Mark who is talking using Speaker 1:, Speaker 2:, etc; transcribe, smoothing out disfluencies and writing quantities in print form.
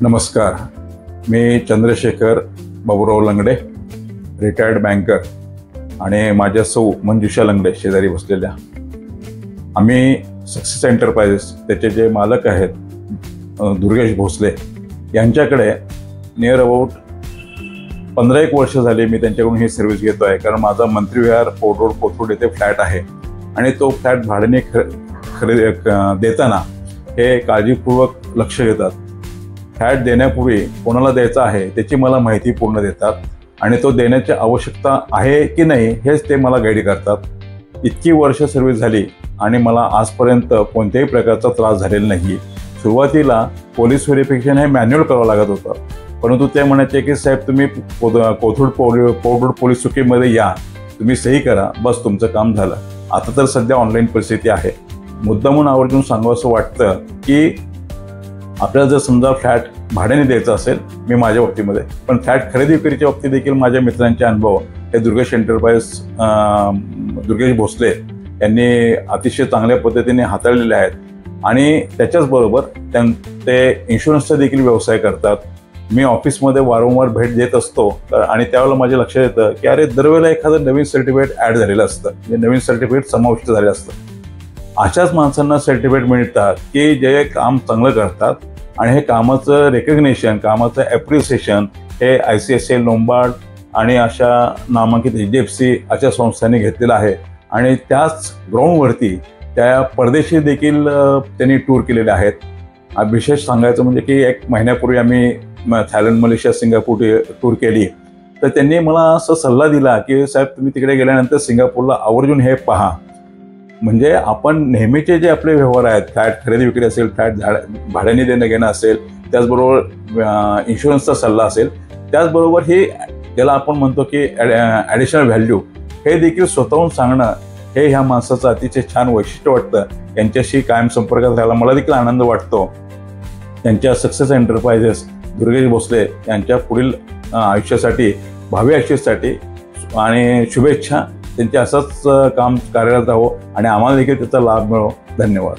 Speaker 1: नमस्कार, मी चंद्रशेखर बाबूराव लंगडे, retired banker आणि माझ्या सौ मंजुषा लंगडे शेजारी बसलेल्या. आम्ही सक्सेस एंटरप्राइजेस त्याचे जे मालक आहेत दुर्गेश भोसले यांच्याकडे नियर अबाउट 15-1 वर्ष झाली मी त्यांच्याकडून ही सर्व्हिस घेतो आहे. कारण माझा मंत्रीविहार फोर्ट रोड कोथरूड येथे फ्लॅट आहे आणि तो फ्लॅट भाड्याने देताना हे काळजीपूर्वक लक्ष घेतात. फ्लॅट देण्यापूर्वी कोणाला द्यायचा आहे त्याची मला माहिती पूर्ण देतात आणि तो देण्याची आवश्यकता आहे की नाही हेच ते मला गाईड करतात. इतकी वर्ष सर्व्हिस झाली आणि मला आजपर्यंत कोणत्याही प्रकारचा त्रास झालेला नाही. सुरुवातीला पोलीस व्हेरिफिकेशन हे मॅन्युअल करावं लागत होतं, परंतु ते म्हणायचे की साहेब तुम्ही कोथरूड फोर्ट रोड पोलीस चौकीमध्ये या, तुम्ही सही करा, बस तुमचं काम झालं. आता तर सध्या ऑनलाईन परिस्थिती आहे. मुद्दामून आवर्जून सांगावंसं वाटतं की आपल्याला जर समजा फ्लॅट भाड्याने द्यायचं असेल, मी माझ्या बाबतीमध्ये, पण फ्लॅट खरेदी विक्रीच्या बाबतीत देखील माझ्या मित्रांचे अनुभव हे दुर्गेश एंटरप्राइज दुर्गेश भोसले यांनी अतिशय चांगल्या पद्धतीने हाताळलेले आहेत. आणि त्याच्याचबरोबर ते इन्शुरन्सचा देखील व्यवसाय करतात. मी ऑफिसमध्ये वारंवार भेट देत असतो आणि त्यावेळेला माझ्या लक्षात येतं की अरे दरवेळेला एखादं नवीन सर्टिफिकेट ॲड झालेलं असतं, म्हणजे नवीन सर्टिफिकेट समाविष्ट झालेलं असतं. अशाच माणसांना सर्टिफिकेट मिळतात की जे काम चांगलं करतात आणि हे कामाचं रेकग्नेशन, कामाचं ॲप्रिसिएशन हे ICICI लोंबार्ड आणि अशा नामांकित HDFC अशा संस्थांनी घेतलेलं आहे. आणि त्याच ग्राउंडवरती त्या परदेशी देखील त्यांनी टूर केलेले आहेत. विशेष सांगायचं म्हणजे की 1 महिन्यापूर्वी आम्ही थायलंड, मलेशिया, सिंगापूर टूर केली, तर त्यांनी मला असं सल्ला दिला की साहेब तुम्ही तिकडे गेल्यानंतर सिंगापूरला आवर्जून हे पहा. म्हणजे आपण नेहमीचे जे आपले व्यवहार आहेत, फ्लॅट खरेदी विक्री असेल, फ्लॅट भाड्याने देणं घेणं असेल, त्याचबरोबर इन्शुरन्सचा सल्ला असेल, त्याचबरोबर हे ज्याला आपण म्हणतो की ॲडिशनल व्हॅल्यू हे देखील स्वतःहून सांगणं हे ह्या माणसाचं अतिशय छान वैशिष्ट्य वाटतं. यांच्याशी कायम संपर्कात राहायला मला देखील आनंद वाटतो. त्यांच्या सक्सेस एंटरप्राइजेस दुर्गेश भोसले यांच्या पुढील आयुष्यासाठी, भावी आयुष्यासाठी आणि शुभेच्छा. त्यांचे असंच काम कार्यरत राहो आणि आम्हाला देखील त्याचा लाभ मिळो. धन्यवाद.